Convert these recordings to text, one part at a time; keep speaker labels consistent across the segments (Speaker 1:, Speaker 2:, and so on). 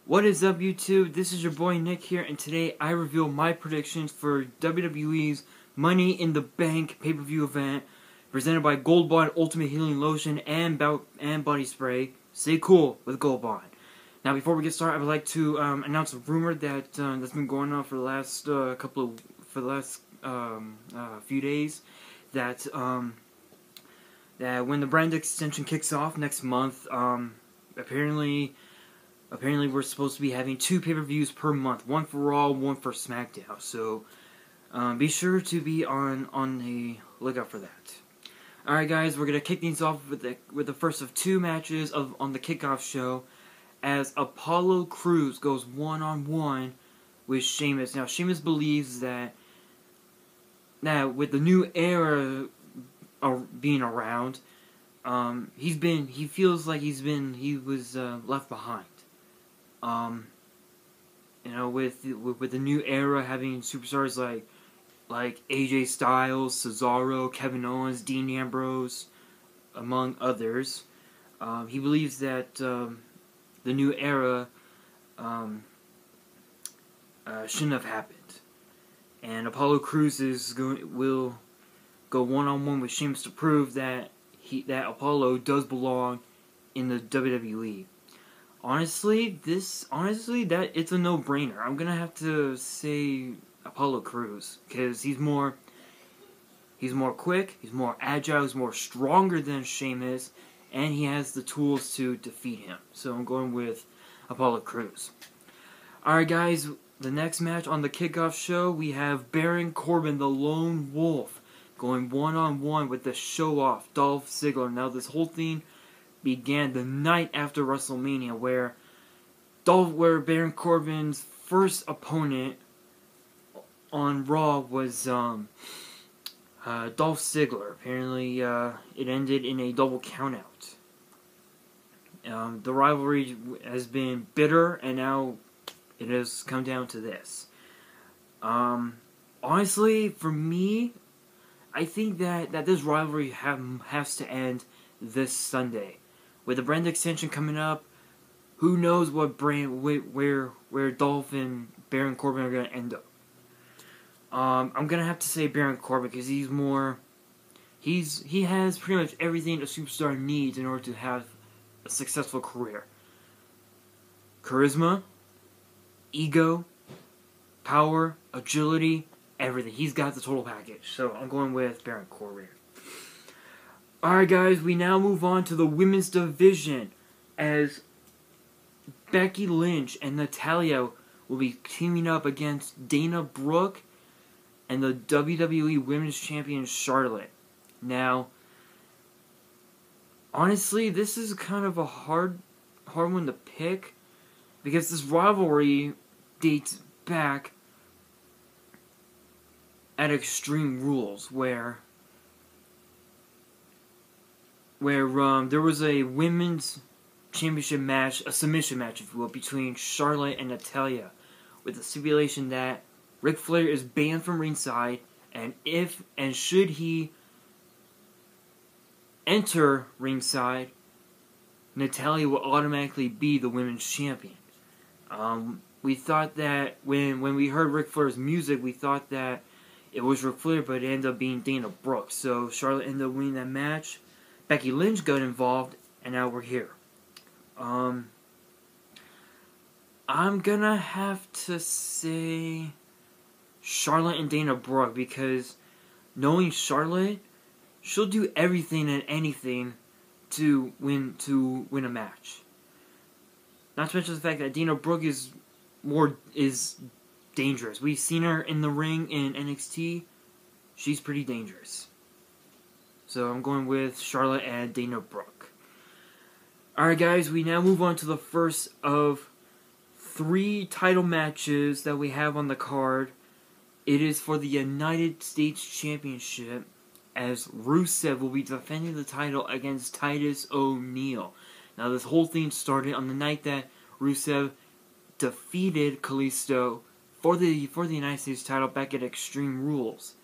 Speaker 1: What is up, YouTube? This is your boy Nick here, and today I reveal my predictions for WWE's Money in the Bank pay-per-view event presented by Goldbond Ultimate Healing Lotion and Body Spray. Stay cool with Goldbond. Now, before we get started, I would like to announce a rumor that that's been going on for the last few days. That when the brand extension kicks off next month, apparently we're supposed to be having 2 pay-per-views per month, one for Raw, one for SmackDown. So be sure to be on the lookout for that. All right, guys, we're gonna kick things off with the first of 2 matches on the kickoff show, as Apollo Crews goes one-on-one with Sheamus. Now, Sheamus believes that with the new era being around, he feels like he was left behind. With the new era having superstars like AJ Styles, Cesaro, Kevin Owens, Dean Ambrose, among others, he believes that the new era shouldn't have happened, and Apollo Crews will go one-on-one with Sheamus to prove that Apollo does belong in the WWE. Honestly, that it's a no-brainer. I'm gonna have to say Apollo Crews, because he's more quick, he's more agile, he's more stronger than Sheamus, and he has the tools to defeat him. So I'm going with Apollo Crews. Alright, guys, the next match on the kickoff show, we have Baron Corbin, the Lone Wolf, going one-on-one with the show-off Dolph Ziggler. Now, this whole thing began the night after WrestleMania, where Baron Corbin's first opponent on Raw was Dolph Ziggler. Apparently, it ended in a double countout. The rivalry has been bitter, and now it has come down to this. Honestly, for me, I think that this rivalry has to end this Sunday. With the brand extension coming up, who knows what where Dolph and Baron Corbin are going to end up. I'm going to have to say Baron Corbin, because he has pretty much everything a superstar needs in order to have a successful career. Charisma, ego, power, agility, everything. He's got the total package. So I'm going with Baron Corbin. Alright, guys, we now move on to the women's division, as Becky Lynch and Natalya will be teaming up against Dana Brooke and the WWE Women's Champion Charlotte. Now, honestly, this is kind of a hard one to pick, because this rivalry dates back at Extreme Rules, where there was a women's championship match, a submission match, if you will, between Charlotte and Natalya, with the stipulation that Ric Flair is banned from ringside, and should he enter ringside, Natalya will automatically be the women's champion. We thought that when we heard Ric Flair's music, we thought that it was Ric Flair, but it ended up being Dana Brooke. So Charlotte ended up winning that match. Becky Lynch got involved, and now we're here. I'm gonna have to say Charlotte and Dana Brooke, because knowing Charlotte, she'll do everything and anything to win a match. Not to mention the fact that Dana Brooke is dangerous. We've seen her in the ring in NXT. She's pretty dangerous. So I'm going with Charlotte and Dana Brooke. Alright, guys, we now move on to the first of 3 title matches that we have on the card. It is for the United States Championship, as Rusev will be defending the title against Titus O'Neil. Now, this whole thing started on the night that Rusev defeated Kalisto for the United States title back at Extreme Rules.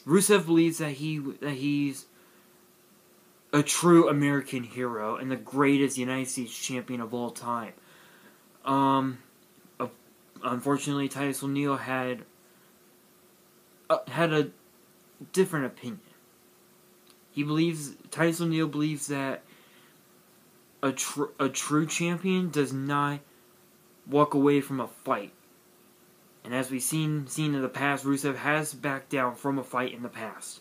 Speaker 1: Rusev believes that he's a true American hero and the greatest United States champion of all time. Um, Unfortunately, Titus O'Neil had a different opinion. Titus O'Neil believes that a true champion does not walk away from a fight. And as we've seen in the past, Rusev has backed down from a fight in the past.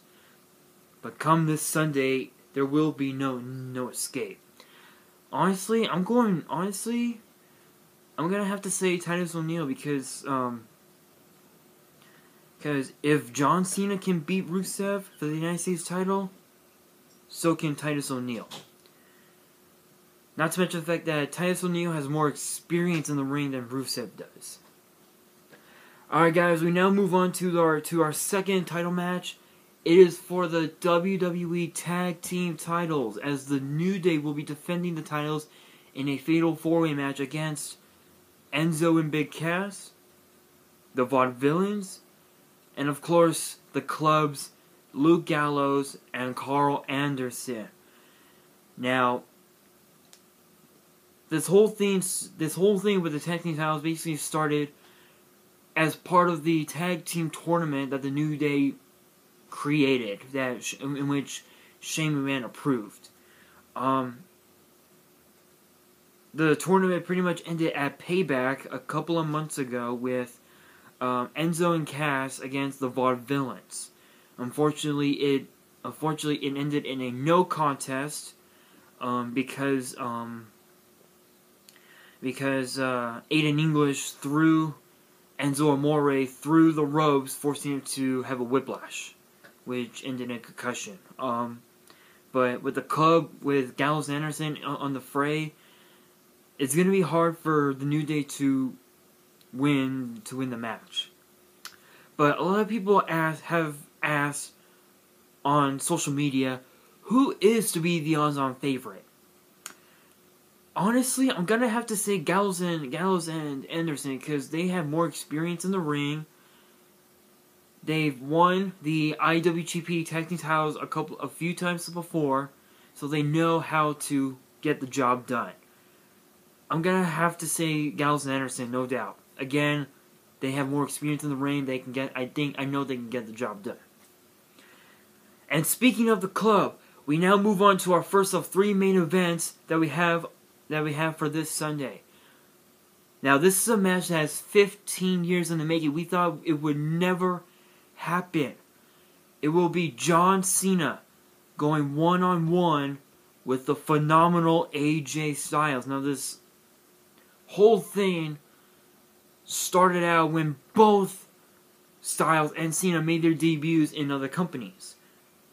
Speaker 1: But come this Sunday, there will be no escape. Honestly, I'm gonna have to say Titus O'Neil because if John Cena can beat Rusev for the United States title, so can Titus O'Neil. Not to mention the fact that Titus O'Neil has more experience in the ring than Rusev does. Alright guys, we now move on to our second title match. It is for the WWE Tag Team titles, as the New Day will be defending the titles in a fatal 4-way match against Enzo and Big Cass, the Vaudevillains, and of course the Club's Luke Gallows and Carl Anderson. Now, this whole thing with the tag team titles basically started as part of the tag team tournament that the New Day created, in which Shane McMahon approved. The tournament pretty much ended at Payback a couple of months ago with Enzo and Cass against the Vaudevillains. Unfortunately, it ended in a no contest because Aiden English threw Enzo Amore through the ropes, forcing him to have a whiplash, which ended in a concussion. But with the Club, with Gallows and Anderson on the fray, it's going to be hard for the New Day to win the match. But a lot of people have asked on social media, who is to be the odds-on favorite? Honestly, I'm gonna have to say Gallows and Anderson, because they have more experience in the ring. They've won the IWGP Tag Team titles a few times before, so they know how to get the job done. I'm gonna have to say Gallows and Anderson, no doubt. Again, they have more experience in the ring. I know they can get the job done. And speaking of the Club, we now move on to our first of 3 main events that we have for this Sunday. Now, this is a match that has 15 years in the making. We thought it would never happen. It will be John Cena going one-on-one with the phenomenal AJ Styles. Now, this whole thing started out when both Styles and Cena made their debuts in other companies.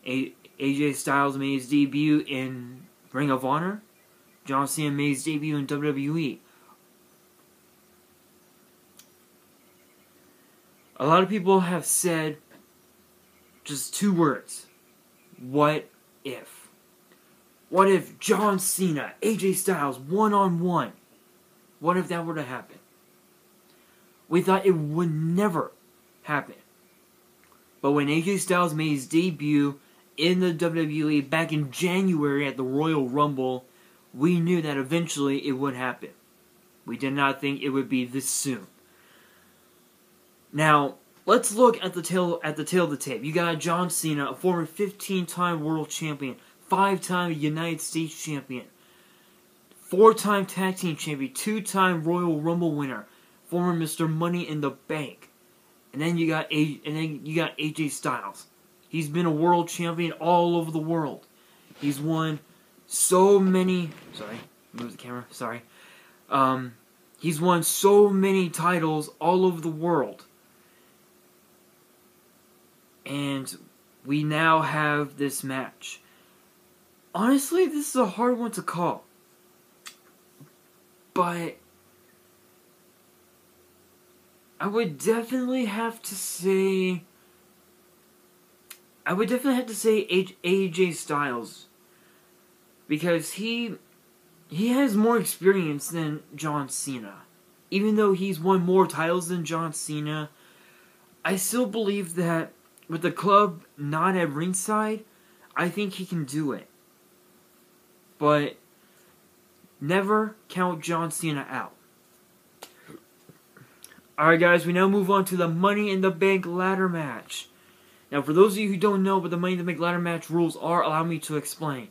Speaker 1: AJ Styles made his debut in Ring of Honor. John Cena made his debut in WWE. A lot of people have said just 2 words. What if? What if John Cena, AJ Styles, one-on-one? What if that were to happen? We thought it would never happen. But when AJ Styles made his debut in the WWE back in January at the Royal Rumble, we knew that eventually it would happen. We did not think it would be this soon. Now, let's look at the tail of the tape. You got John Cena, a former 15-time world champion, 5-time United States champion, 4-time tag team champion, 2-time Royal Rumble winner, former Mr. Money in the Bank. And then you got AJ Styles. He's been a world champion all over the world. He's won so many... Sorry, move the camera. Sorry. He's won so many titles all over the world. And we now have this match. Honestly, this is a hard one to call. But I would definitely have to say AJ Styles, because he has more experience than John Cena. Even though he's won more titles than John Cena, I still believe that with the Club not at ringside, I think he can do it. But never count John Cena out. Alright guys, we now move on to the Money in the Bank ladder match. Now for those of you who don't know what the Money in the Bank ladder match rules are, allow me to explain.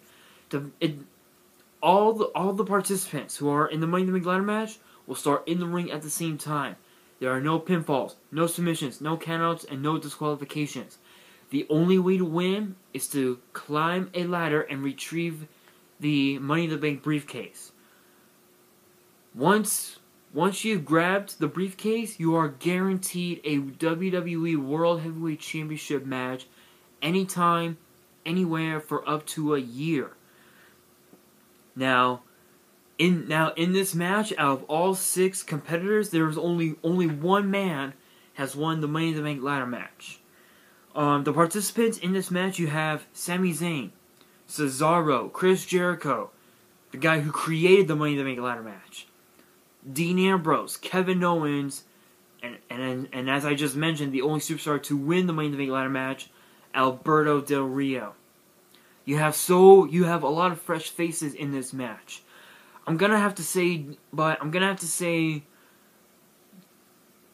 Speaker 1: All the participants who are in the Money in the Bank ladder match will start in the ring at the same time. There are no pinfalls, no submissions, no countouts, and no disqualifications. The only way to win is to climb a ladder and retrieve the Money in the Bank briefcase. Once you've grabbed the briefcase, you are guaranteed a WWE World Heavyweight Championship match anytime, anywhere for up to a year. Now in this match, out of all 6 competitors, there is only one man has won the Money in the Bank ladder match. The participants in this match, you have Sami Zayn, Cesaro, Chris Jericho, the guy who created the Money in the Bank ladder match, Dean Ambrose, Kevin Owens, and as I just mentioned, the only superstar to win the Money in the Bank ladder match, Alberto Del Rio. You have a lot of fresh faces in this match. I'm gonna have to say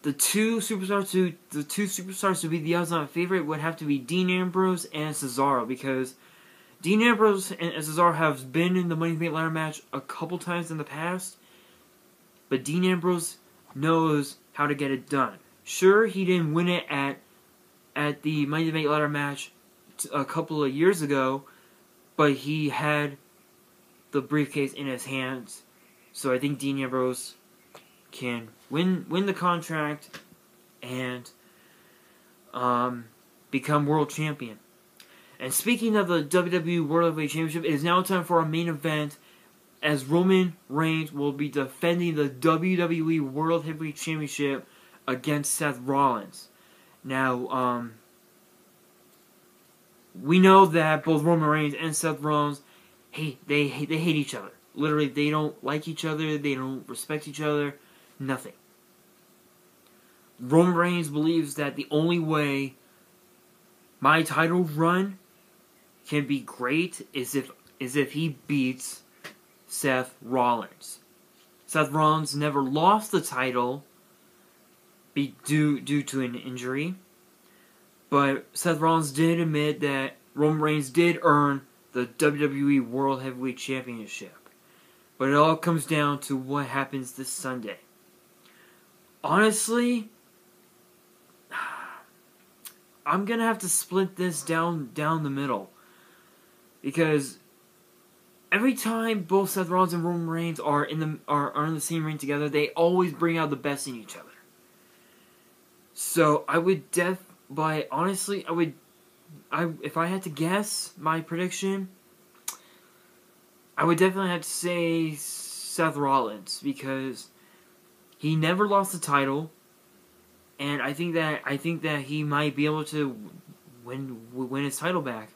Speaker 1: the two superstars to be the odds-on favorite would have to be Dean Ambrose and Cesaro, because Dean Ambrose and Cesaro have been in the Money in the Bank ladder match a couple times in the past, but Dean Ambrose knows how to get it done. Sure, he didn't win it at the Money in the Bank ladder match a couple of years ago, but he had the briefcase in his hands, so I think Dean Ambrose can win the contract and become world champion. And speaking of the WWE World Heavyweight Championship, it is now time for our main event, as Roman Reigns will be defending the WWE World Heavyweight Championship against Seth Rollins. Now, we know that both Roman Reigns and Seth Rollins, they hate each other. Literally, they don't like each other, they don't respect each other, nothing. Roman Reigns believes that the only way my title run can be great is if he beats Seth Rollins. Seth Rollins never lost the title due to an injury, but Seth Rollins did admit that Roman Reigns did earn the WWE World Heavyweight Championship. But it all comes down to what happens this Sunday. Honestly, I'm gonna have to split this down the middle, because every time both Seth Rollins and Roman Reigns are in the same ring together, they always bring out the best in each other. So if I had to guess my prediction, I would definitely have to say Seth Rollins, because he never lost the title, and I think that he might be able to win his title back.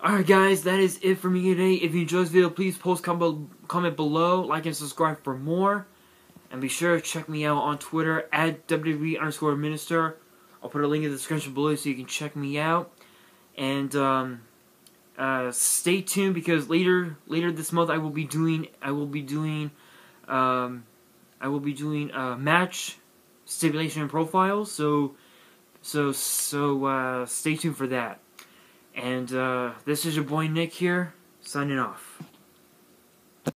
Speaker 1: Alright guys, that is it for me today. If you enjoyed this video, please post, comment below, like and subscribe for more. And be sure to check me out on Twitter at WWE_minister. I'll put a link in the description below so you can check me out. And stay tuned, because later this month I will be doing match stipulation and profiles. So stay tuned for that. And this is your boy Nick here, signing off.